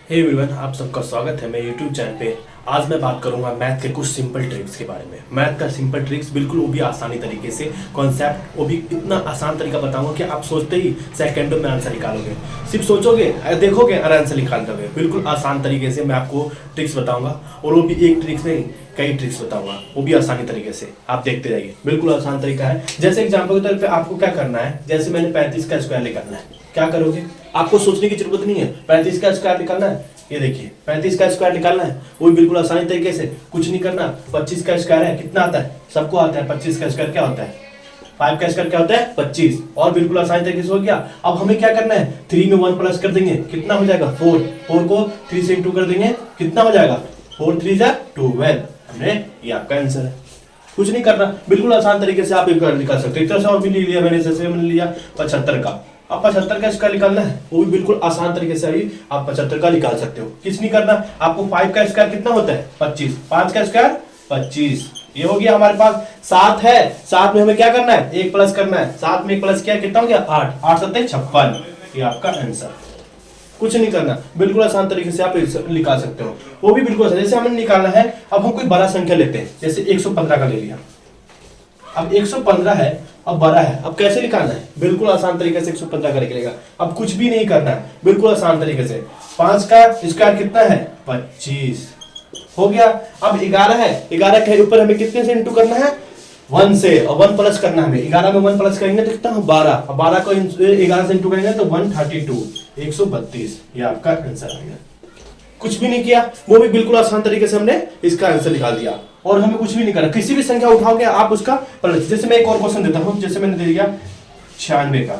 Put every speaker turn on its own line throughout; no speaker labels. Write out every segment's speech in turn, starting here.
Hey everyone, आप सबका स्वागत है मेरे यूट्यूब चैनल पे। आज मैं बात करूंगा मैथ के कुछ सिंपल ट्रिक्स के बारे में। मैथ का सिंपल ट्रिक्स बिल्कुल वो भी आसानी तरीके से, कॉन्सेप्ट वो भी इतना आसान तरीका बताऊंगा कि आप सोचते ही सेकंडों में आंसर निकालोगे। सिर्फ सोचोगे, देखोगे और आंसर निकाल दोगे। बिल्कुल आसान तरीके से मैं आपको ट्रिक्स बताऊंगा, और वो भी एक ट्रिक्स नहीं, कई ट्रिक्स बताऊंगा, वो भी आसानी तरीके से। आप देखते जाइए, बिल्कुल आसान तरीका है। जैसे एग्जाम्पल के तौर पे आपको क्या करना है, जैसे मैंने 35 का स्क्वायर निकालना है। क्या करोगे, आपको सोचने की जरूरत नहीं है। 35 का स्क्वायर निकालना है, ये देखिए 35 का स्क्वायर निकालना है, वो बिल्कुल आसानी तरीके से, कुछ नहीं करना। 25 का स्क्वायर है, कितना आता है, सबको आता है। 25 का स्क्वायर क्या होता है, 5 का स्क्वायर क्या होता है, 25। और बिल्कुल आसानी तरीके से हो गया। अब हमें क्या करना है, 3 में 1 प्लस कर देंगे, कितना हो जाएगा 4। 4 को 3 से इंटू कर देंगे, कितना हो जाएगा 4 3 जा 12। हमने ये आपका आंसर है। कुछ नहीं करना, बिल्कुल आसान तरीके से आप निकाल सकते हो। एक तरह से और भी ले लिया मैंने, जैसे मैंने लिया 75 का। अब 75 का स्क्वायर निकालना है, वो भी बिल्कुल आसान तरीके से अभी आप 75 का निकाल सकते हो। किस नहीं करना, आपको 5 का स्क्वायर कितना होता है 25, 5 का स्क्वायर 25। ये हो गया हमारे पास। 7 है, 7 में हमें क्या करना है, 1 प्लस करना है। 7 में 1 प्लस किया, कितना हो गया 8, 8 7 56। ये आपका आंसर। कुछ नहीं करना, बिल्कुल आसान तरीके से आप निकाल सकते हो। वो भी बिल्कुल आसान, जैसे हमें निकालना है। अब हम कोई बड़ा संख्या लेते हैं, जैसे 115 का ले लिया। अब 115 है, अब बड़ा है, अब कैसे निकालना है, बिल्कुल आसान तरीके से 115 का निकलेगा। अब कुछ भी नहीं करना है, बिल्कुल आसान तरीके से। 5 का स्क्वायर कितना है 25, हो गया। अब 11 है, 11 के ऊपर हमें कितने से इंटू करना है, 1 से, और 1 प्लस करना है हमें। 11 में 1 प्लस करेंगे तो कितना हो 12, और 12 को 11 से इंटू करेंगे तो 132, 132। ये आपका आंसर आ गया। कुछ भी नहीं किया, वो भी बिल्कुल आसान तरीके से हमने इसका आंसर निकाल दिया। और हमें कुछ भी नहीं करना, किसी भी संख्या उठाओगे आप उसका पलट। जैसे मैं एक और क्वेश्चन देता हूं, जैसे मैंने दे दिया 96 का,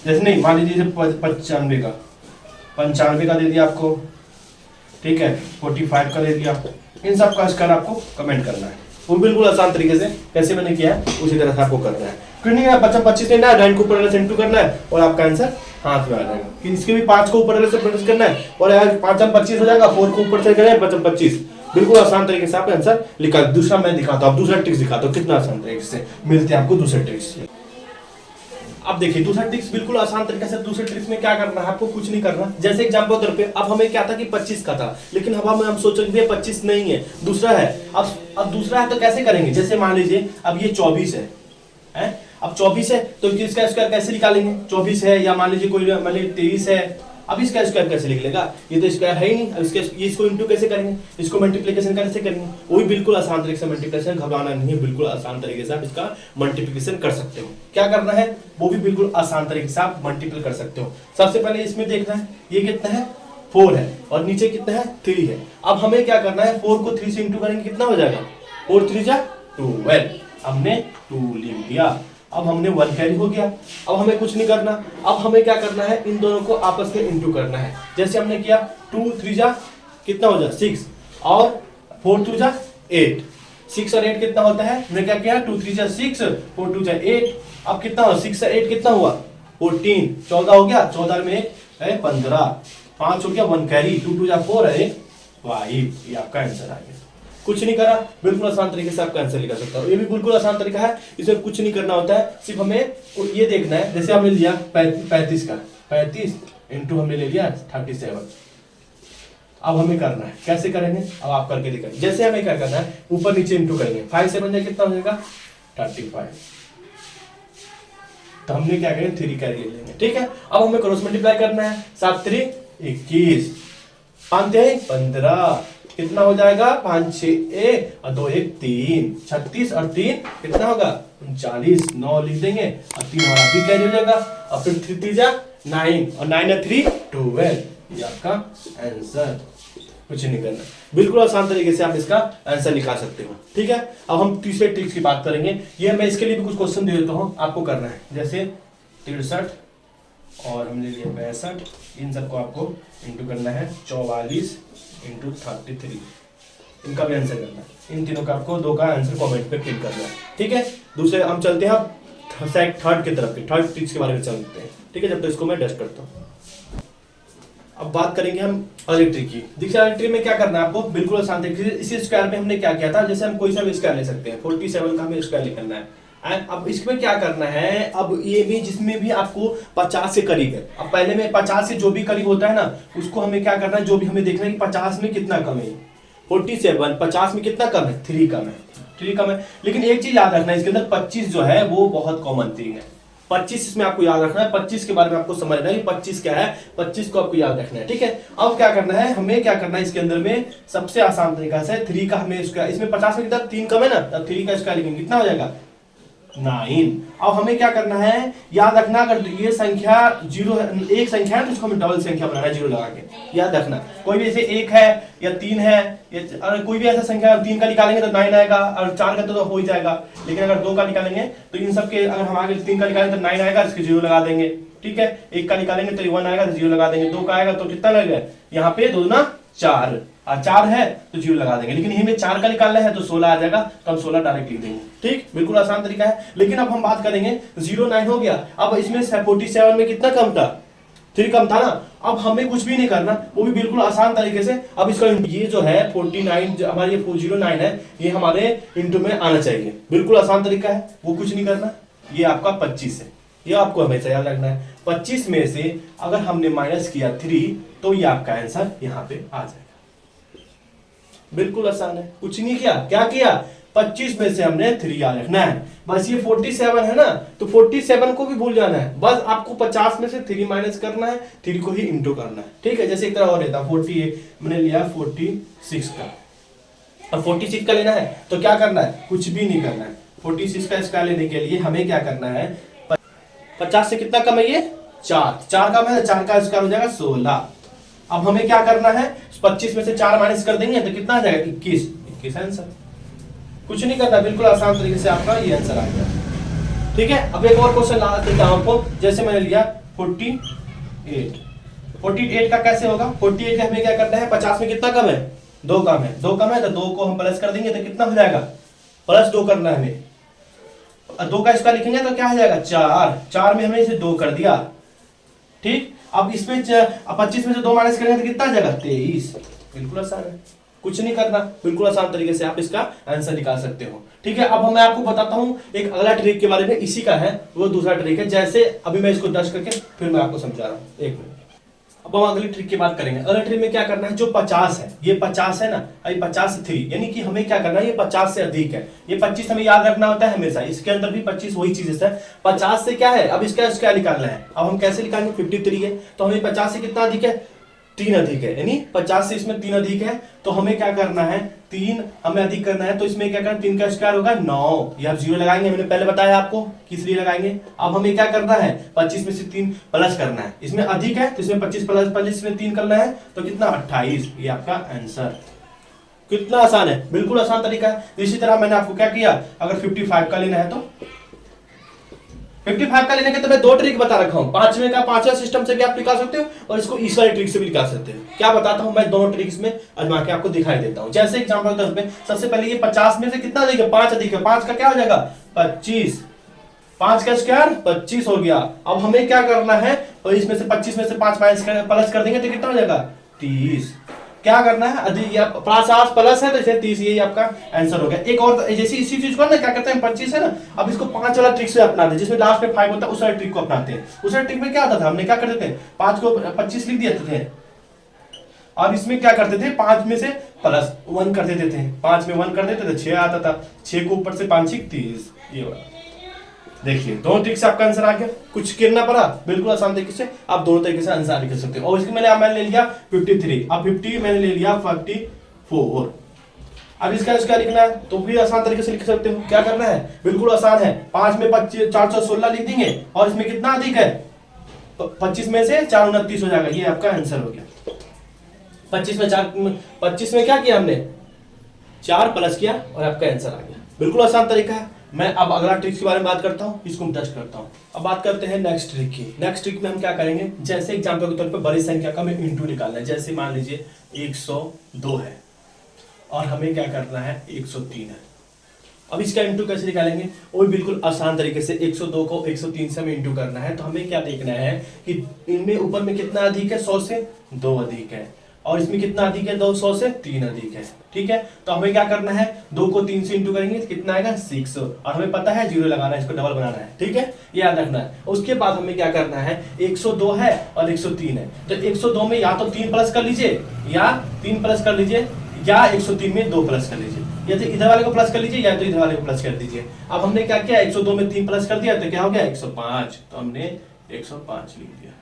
जैसे नहीं मान लीजिए 95 का, 95 का दे दिया आपको, ठीक है, 45 का दे दिया। इन सब का स्क्वायर आपको कमेंट करना है, वो बिल्कुल आसान तरीके से कैसे मैंने किया है उसी तरह से आपको करना है। क्यों नहीं है, 25 लेना है, 9 को ऊपर से इंटू करना है, और आपका आंसर हाथ में आ जाएगा। कि इसके भी 5 को ऊपर से प्लस करना है, और यार 5 में 25 हो जाएगा, 4 को ऊपर से करें 25। बिल्कुल आसान तरीके से आप आंसर लिखा। दूसरा मैं दिखाता हूं, दूसरा ट्रिक्स दिखाता हूं कितना आसान तरीके से। मिलते हैं आपको दूसरे ट्रिक्स। अब देखिए दूसरा ट्रिक्स बिल्कुल आसान तरीके से। दूसरे ट्रिक्स में क्या करना है, आपको कुछ नहीं करना। जैसे एग्जांपल तौर पे, अब हमें क्या था कि 25 का था, लेकिन अब हम सोच रहे थे 25 नहीं है, दूसरा है। अब दूसरा है तो कैसे करेंगे, जैसे मान लीजिए अब ये 24 है, अब 24 है तो इसका स्क्वायर कैसे निकालेंगे। 24 है, या मान लीजिए कोई मान लीजिए 23 है, अब इसका स्क्वायर कैसे निकलेगा, ये तो स्क्वायर है ही नहीं। अब इसको इंटू कैसे करेंगे, इसको मल्टीप्लिकेशन कैसे करेंगे, वो भी बिल्कुल आसान तरीके से। मल्टीप्लिकेशन घबराना नहीं है, बिल्कुल आसान तरीके से आप इसका मल्टीप्लिकेशन कर सकते हो। क्या करना है, वो भी बिल्कुल आसान तरीके से आप मल्टीपल कर सकते हो। सबसे पहले इसमें देखना है ये कितना है 4 है, और नीचे कितना है 3 है। अब हमें क्या करना है, 4 को 3 से इंटू करेंगे, कितना हो जाएगा 4 3 जा 12। हमने 2 लिख दिया। अब हमने 1 कैरी हो गया। अब हमें कुछ नहीं करना, अब हमें क्या करना है, इन दोनों को आपस में इंटू करना है। जैसे हमने किया 2 3 जा कितना हो जाए 6, और 4 2 जा 8। 6 और 8 कितना होता है, हमने क्या किया 2 3 जा 6, 4 2 जा 8। अब कितना हुआ, 6 से 8 कितना हुआ 14, 14 हो गया। 14 में 1 है 15, 5 हो गया 1 कैरी, 2 2 जा 4 है 5। ये आपका आंसर आ गया। कुछ नहीं करा, बिल्कुल आसान तरीके से आपका आंसर लिखा सकता हूं। ये भी बिल्कुल आसान तरीका है, इसमें कुछ नहीं करना होता है, सिर्फ हमें ये देखना है। जैसे हमने लिया 35 का, 35 इंटू हमने ले लिया 37। अब हमें करना है, कैसे करेंगे, अब आप करके दिखाइए। जैसे हमें क्या करना है, ऊपर नीचे इंटू करेंगे, 5 से बन जाए कितना हो जाएगा 35। तो हमने क्या करेंगे 3 कैरी ले लेंगे, ठीक है। अब हमें क्रॉस मल्टीप्लाई करना है, 7 3 21, 5 3 15, कितना हो जाएगा 5 6 और 2 1 3, 36 और 3 कितना होगा 39। 9 लिख देंगे, और 3 हमारा भी कैरी हो जाएगा। और फिर 3 3 जा 9, और 9 और 3 12। ये आपका आंसर। कुछ नहीं करना, बिल्कुल आसान तरीके से आप इसका आंसर निकाल सकते हो, ठीक है। अब हम तीसरे ट्रिक्स की बात करेंगे। ये मैं इसके लिए भी कुछ क्वेश्चन दे देता हूँ, आपको करना है। जैसे 63 और हमने लिया 62, इन सबको आपको इंटू करना है 44 इंटू 33। इनका भी आंसर करना है। इन तीनों का आपको 2 का आंसर कमेंट पे पिन करना है, ठीक है। दूसरे हम चलते हैं थर्ड की तरफ, थर्ड ट्रिक्स के बारे में चलते हैं, ठीक है। जब तक इसको मैं डस्ट करता हूँ। अब बात करेंगे हम अगली ट्रिक की। देखिए अगली ट्रिक में क्या करना है आपको, बिल्कुल आसान तरीके से। इसी स्क्वायर में हमने क्या किया था, जैसे हम कोई सा भी स्क्वायर ले सकते हैं। 47 का हमें स्क्वायर निकालना है। अब इसमें क्या करना है, अब ये भी जिसमें भी आपको 50 से करीब है, अब पहले में 50 से जो भी करीब होता है ना उसको हमें क्या करना है, जो भी हमें देखना है कि 50 में कितना कम है। 47 50 में कितना कम है, 3 कम है, 3 कम है। लेकिन एक चीज याद रखना है, इसके अंदर 25 जो है वो बहुत कॉमन थिंग है। 25 इसमें आपको याद रखना है, 25 के बारे में आपको समझना है कि 25 क्या है, 25 को आपको याद रखना है, ठीक है। अब क्या करना है, हमें क्या करना है इसके अंदर में सबसे आसान तरीका से 3 का हमें इसका, इसमें 50 में कितना 3 कम है ना, तब 3 का स्क्वायर लिखेंगे कितना हो जाएगा 9। अब हमें क्या करना है, याद रखना अगर ये संख्या जीरो एक संख्या है तो उसको हमें डबल संख्या बनाना है जीरो लगा के, याद रखना। कोई भी जैसे 1 है या 3 है या अगर कोई भी ऐसा संख्या 3 का निकालेंगे तो 9 आएगा, और 4 का तो हो ही जाएगा। लेकिन अगर 2 का निकालेंगे तो इन सब के अगर हम आगे 3 का निकालेंगे तो 9 आएगा, इसके जीरो लगा देंगे, ठीक है। 1 का निकालेंगे तो 1 आएगा तो जीरो लगा देंगे, 2 का आएगा तो कितना लगेगा, यहाँ पे 2 दूना 4, और 4 है तो जीरो लगा देंगे। लेकिन हमें 4 का निकालना है तो 16 आ जाएगा, तो हम 16 डायरेक्ट लिख देंगे, ठीक, बिल्कुल आसान तरीका है। लेकिन अब हम बात करेंगे 09 हो गया, अब इसमें 47 में कितना कम था, 3 कम था ना। अब हमें कुछ भी नहीं करना, वो भी बिल्कुल आसान तरीके से। अब इसका ये जो है 49 हमारे 09 है, ये हमारे इंटू में आना चाहिए, बिल्कुल आसान तरीका है, वो कुछ नहीं करना। ये आपका 25 है, ये आपको हमेशा याद रखना है। 25 में से अगर हमने माइनस किया 3 तो ये आपका आंसर यहाँ पे आ जाएगा, बिल्कुल आसान है, कुछ नहीं किया। क्या किया, 25 में से हमने 3 याद रखना है, बस। ये 47 है ना, तो 47 को भी भूल जाना है, बस आपको 50 में से 3 माइनस करना है, 3 को ही इंटू करना है, ठीक है। जैसे एक तरह और रहता 48 मैंने लिया 46 का, अब 46 का लेना है तो क्या करना है, कुछ भी नहीं करना है। 46 का स्क्वायर लेने के लिए हमें क्या करना है, 50 से कितना कम है ये 4 कम है, 4 का स्क्वायर हो जाएगा 16। अब हमें क्या करना है, 25 में से 4 माइनस कर देंगे तो कितना आ जाएगा 21 आंसर, कुछ नहीं करना, बिल्कुल आसान तरीके से आपका ये आंसर आ गया, ठीक है। अब एक और क्वेश्चन ला देता हूं आपको, जैसे मैंने लिया 48 का कैसे होगा, 48 का हमें क्या करना है, 50 में कितना कम है, 2 कम है, 2 कम है तो 2 को हम प्लस कर देंगे तो कितना हो जाएगा, +2 करना है हमें, 2 का स्क्वायर लिखेंगे तो क्या हो जाएगा 4 में हमने इसे 2 कर दिया, ठीक। अब इसमें 25 में से 2 माइनस करेंगे तो कितना आ जाएगा 23, बिल्कुल आसान है, कुछ नहीं करना, बिल्कुल आसान तरीके से आप इसका आंसर निकाल सकते हो, ठीक है। अब मैं आपको बताता हूं एक अगला ट्रिक के बारे में, इसी का है वो दूसरा ट्रिक है। जैसे अभी मैं इसको डस्ट करके फिर मैं आपको समझा रहा हूं, 1 मिनट। अब हम अगली ट्रिक की बात करेंगे। अगले ट्रिक में क्या करना है, जो 50 है, ये 50 है ना, ये 50 से 3 यानी कि हमें क्या करना है, ये 50 से अधिक है, ये 25 हमें याद रखना होता है हमेशा, इसके अंदर भी 25 वही चीज है। 50 से क्या है, अब इसका क्या निकालना है, अब हम कैसे निकालेंगे, 53 है तो हमें 50 से कितना अधिक है, 3 अधिक है, यानी 50 से इसमें 3 अधिक है, तो हमें क्या करना है, 3 हमें अधिक करना है, तो इसमें क्या करना है, 3 का स्क्वायर होगा 9, ये आप 0 लगाएंगे, मैंने पहले बताया आपको किस लिए लगाएंगे। अब हमें क्या करना है, 25 में से 3 प्लस करना है, इसमें अधिक है तो इसमें 25 प्लस 25 में 3 करना है तो कितना 28, ये आपका आंसर, कितना आसान है, बिल्कुल आसान तरीका है। इसी तरह मैंने आपको क्या किया, अगर 55 का लेना है तो 55 का लेने के तो मैं 2 ट्रिक बता रखा हूं, 5वें का 5वां सिस्टम से भी आप निकाल सकते हो और इसको इस वाले ट्रिक से भी निकाल सकते हो। क्या बताता हूं मैं, दोनों ट्रिक्स में आजमा के आपको दिखाई देता हूं। जैसे एग्जांपल के तौर पे सबसे पहले ये 50 में से कितना अधिक है, 5 अधिक है, 5 का क्या हो जाएगा 25, 5 का स्क्वायर 25 हो गया। अब हमें क्या करना है, तो इसमें से 25 में से 5 माइनस प्लस कर देंगे तो कितना हो जाएगा 30। क्या करना है, अधिक या प्लस है तो इसे 30, ये आपका आंसर हो गया। एक और जैसे इसी चीज को ना क्या करते हैं, 25 है ना, अब इसको 5 वाला ट्रिक से अपनाते हैं, जिसमें लास्ट में 5 होता है, उस वाले ट्रिक को अपनाते हैं। उस वाले ट्रिक में क्या होता था, हमने क्या करते थे, 5 को 25 लिख देते थे, और इसमें क्या करते थे, 5 में से प्लस 1 कर देते थे, 5 में 1 कर देते थे 6 आता था, 6 को ऊपर से 5 30, ये वाला। देखिए दोनों तरीके से आपका आंसर आ गया, कुछ करना पड़ा, बिल्कुल आसान तरीके से आप दोनों तरीके से आंसर लिख सकते हो। और इसके मैंने ले लिया 53, अब 50 मैंने ले लिया 44। अब इसका क्या लिखना है तो भी आसान तरीके से लिख सकते हो। क्या करना है, बिल्कुल आसान है, 5 में 25 416 लिख देंगे, और इसमें कितना अधिक है, 25 में से 4 29 हो जाएगा, ये आपका आंसर हो गया। 25 में क्या किया हमने, 4 प्लस किया और आपका आंसर आ गया, बिल्कुल आसान तरीका है। मैं अब अगला ट्रिक के बारे में बात करता हूं, इसको हम टेस्ट करता हूं। अब बात करते हैं नेक्स्ट ट्रिक की। नेक्स्ट ट्रिक में हम क्या करेंगे, जैसे एग्जांपल के तौर पे बड़ी संख्या का हमें इंटू निकालना है। जैसे मान लीजिए 102 है और हमें क्या करना है 103 है। अब इसका इंटू कैसे निकालेंगे, वो बिल्कुल आसान तरीके से 102 को 103 से हमें इंटू करना है। तो हमें क्या देखना है कि इनमें ऊपर में कितना अधिक है, 100 से 2 अधिक है, और इसमें कितना अधिक है, 200 से 3 अधिक है। ठीक है, तो हमें क्या करना है, 2 को 3 से इंटू करेंगे तो कितना आएगा 6, और हमें पता है 0 लगाना है, इसको डबल बनाना है। ठीक है, ये याद रखना है। उसके बाद हमें क्या करना है, 102 है और 103 है, तो 102 में या तो 3 प्लस कर लीजिए या 3 प्लस कर लीजिए, या 103 में 2 प्लस कर लीजिए, या तो इधर वाले को प्लस कर लीजिए या तो इधर वाले को प्लस कर दीजिए। अब हमने क्या किया, 102 में 3 प्लस कर दिया तो क्या हो गया 105, तो हमने 105 लिख दिया।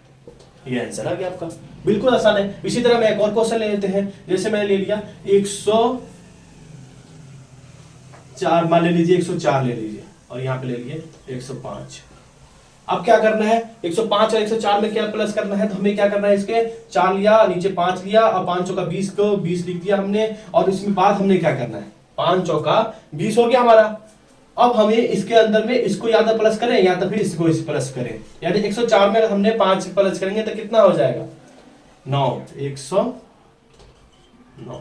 ये आंसर आ गया आपका, बिल्कुल आसान है। इसी तरह मैं एक और क्वेश्चन ले लेते हैं, जैसे मैंने ले लिया 104, मान ले लीजिए 104 ले लीजिए, और यहाँ पे ले लिए 105। अब क्या करना है, 105 और 104 में क्या प्लस करना है, तो हमें क्या करना है, इसके 4 लिया, नीचे 5 लिया, और 5 चौका 20 को 20 लिख दिया हमने, और इसमें बाद हमने क्या करना है, 5 चौका 20 हो गया हमारा। अब हमें इसके अंदर में इसको या तो प्लस करें या तो फिर इसको इस प्लस करें, यानी 104 में हमने 5 प्लस करेंगे तो कितना हो जाएगा 9, 109।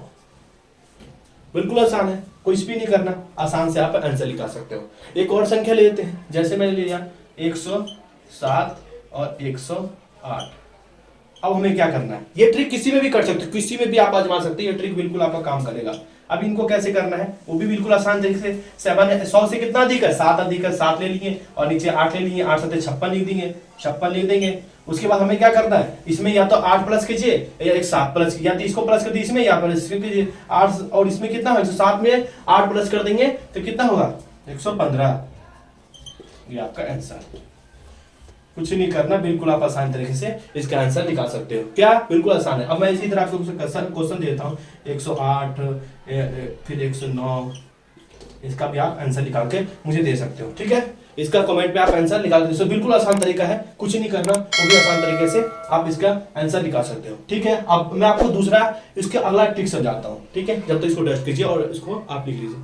बिल्कुल आसान है, कुछ भी नहीं करना, आसान से आप आंसर निकाल सकते हो। एक और संख्या लेते हैं, जैसे मैंने लिया 107 और 108। अब हमें क्या करना है, ये ट्रिक किसी में भी कर सकते हो, किसी में भी आप आजमा सकते हो, ये ट्रिक बिल्कुल आपका काम करेगा। अब इनको कैसे करना है वो भी बिल्कुल आसान तरीके से। 7 है, 100 से कितना अधिक है, 7 अधिक है, 7 ले लिए, और नीचे 8 ले लिए, 8 7 56 लिख देंगे, 56 लिख देंगे। उसके बाद हमें क्या करना है, इसमें या तो 8 प्लस कीजिए या एक 7 प्लस, या तो इसको प्लस कर दीजिए इसमें, या प्लस कीजिए 8, और इसमें कितना है, 7 में 8 प्लस कर देंगे तो कितना होगा 115। ये आपका आंसर, कुछ नहीं करना, बिल्कुल आप आसान तरीके से इसका आंसर निकाल सकते हो। क्या, बिल्कुल आसान है। अब मैं इसी तरह आपको क्वेश्चन देता हूँ, 108 फिर 109, इसका भी आप आंसर निकाल के मुझे दे सकते हो। ठीक है, इसका कमेंट पे आप आंसर निकाल दे, बिल्कुल आसान तरीका है, कुछ नहीं करना, वो भी आसान तरीके से आप इसका आंसर निकाल सकते हो। ठीक है, अब मैं आपको दूसरा इसके अगला ट्रिक समझाता हूँ। ठीक है, जब तक इसको टेस्ट कीजिए और इसको आप लिख लीजिए।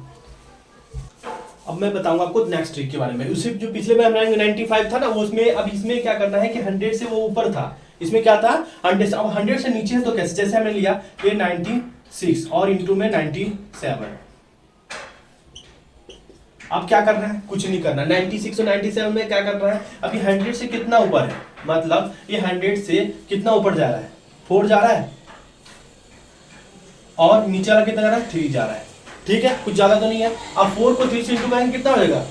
अब मैं बताऊंगा आपको नेक्स्ट ट्रिक के बारे में। उसी जो पिछले में 95 था ना, वो उसमें, अब इसमें क्या करना है कि 100 से वो ऊपर था, इसमें क्या था 100 से, अब 100 से नीचे है तो कैसे, जैसे हमने लिया ये 96 और इंटू में 97। अब क्या करना है, कुछ नहीं करना, 96 और 97 में क्या करना है, अभी 100 से कितना ऊपर है, मतलब ये 100 से कितना ऊपर जा रहा है, 4 जा रहा है, और नीचे वाला कितना जा रहा है, 3 जा रहा है। ठीक है, कुछ ज्यादा तो नहीं है। अब 4 को 3 से इंटू करेंगे कितना हो जाएगा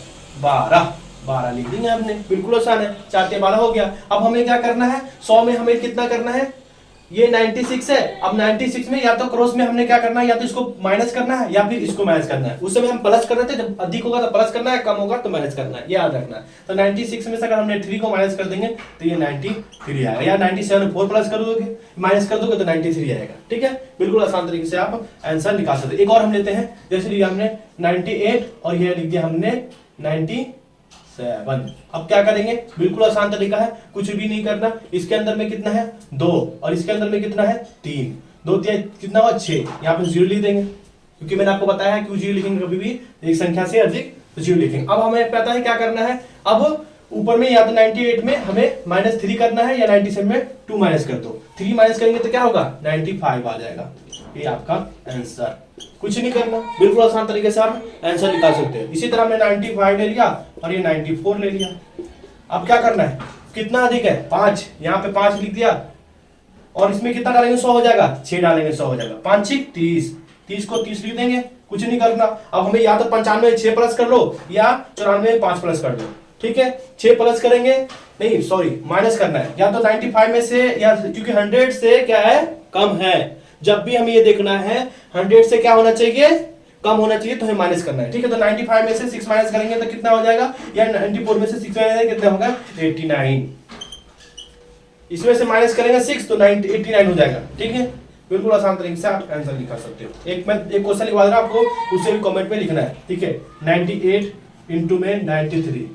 12 लिख देंगे आपने, बिल्कुल आसान है, 4 के 12 हो गया। अब हमें क्या करना है, 100 में हमें कितना करना है, ये 96 है, अब 96 में या तो क्रॉस में हमने क्या करना है, या तो इसको माइनस करना है या फिर इसको माइनस करना है। उस समय हम प्लस कर रहे थे, जब अधिक होगा तो प्लस करना है, कम होगा तो माइनस करना है, ये याद रखना है। तो 96 में से अगर हमने 3 को माइनस कर देंगे तो ये 93 आएगा, या 97 में 4 प्लस कर दोगे, माइनस कर दोगे तो 93 आएगा। ठीक है, बिल्कुल आसान तरीके से आप आंसर निकाल सकते। एक और हम लेते हैं, जैसे लिया हमने 98 और ये लिख दिया हमने 97। अब क्या करेंगे, बिल्कुल आसान तरीका है, कुछ भी नहीं करना। इसके अंदर में कितना है 2 और इसके अंदर में कितना है 3, 2 3 कितना हुआ 6, यहाँ पे 0 लिख देंगे, क्योंकि मैंने आपको बताया है कि 0 लिखेंगे कभी भी एक संख्या से अधिक तो 0 लिखेंगे। अब हमें पता है क्या करना है, अब ऊपर में या तो 98 में हमें -3 करना है, या 97 में 2 माइनस कर दो, 3 माइनस करेंगे तो क्या होगा 95 आ जाएगा। ये आपका आंसर, कुछ नहीं करना, बिल्कुल आसान तरीके से आप आंसर निकाल सकते हैं। इसी तरह हमने 95 ले लिया और ये 94 ले लिया। अब क्या करना है, कितना अधिक है 5, यहाँ पे 5 लिख दिया, और इसमें कितना डालेंगे 100 हो जाएगा, 6 डालेंगे 100 हो जाएगा, 5 6 30, 30 को 30 लिख देंगे, कुछ नहीं करना। अब हमें या तो 95 में 6 प्लस कर लो या 94 में 5 प्लस कर दो। ठीक है, 6 प्लस करेंगे, नहीं सॉरी माइनस करना है, या तो 95 में से, या क्योंकि 100 से क्या है कम है, जब भी हमें ये देखना है 100 से क्या होना चाहिए कम होना चाहिए, तो हमें माइनस करना है। ठीक है, तो 95 में से 6 माइनस करेंगे तो कितना हो जाएगा, या 94 में से 6 माइनस कितना होगा 89, इसमें से माइनस करेंगे 6 तो 89 हो जाएगा। ठीक है, बिल्कुल आसान तरीके से आप आंसर निकाल सकते हो। एक क्वेश्चन लिखवा दे रहा आपको, उसे भी कमेंट में लिखना है। ठीक है, 98 इंटू में 93,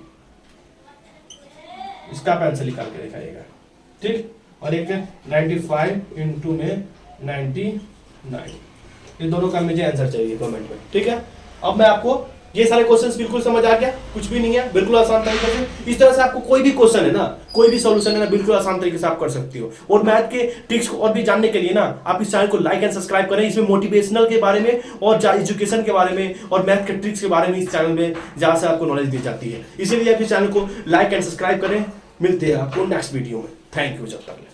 इसका आप आंसर निकाल के दिखाइएगा। ठीक, और एक 95 इंटू में 99, ये दोनों का मुझे आंसर चाहिए कमेंट में। ठीक है, अब मैं आपको ये सारे क्वेश्चंस बिल्कुल समझ आ गया, कुछ भी नहीं है, बिल्कुल आसान तरीके से। इस तरह से आपको कोई भी क्वेश्चन है ना, कोई भी सॉल्यूशन है ना, बिल्कुल आसान तरीके से आप कर सकते हो। और मैथ के ट्रिक्स को और भी जानने के लिए ना, आप इस चैनल को लाइक एंड सब्सक्राइब करें। इसमें मोटिवेशनल के बारे में और एजुकेशन के बारे में और मैथ के ट्रिक्स के बारे में इस चैनल में जहां से आपको नॉलेज दी जाती है, इसीलिए आप इस चैनल को लाइक एंड सब्सक्राइब करें। मिलते हैं आपको नेक्स्ट वीडियो में, थैंक यू जब तक।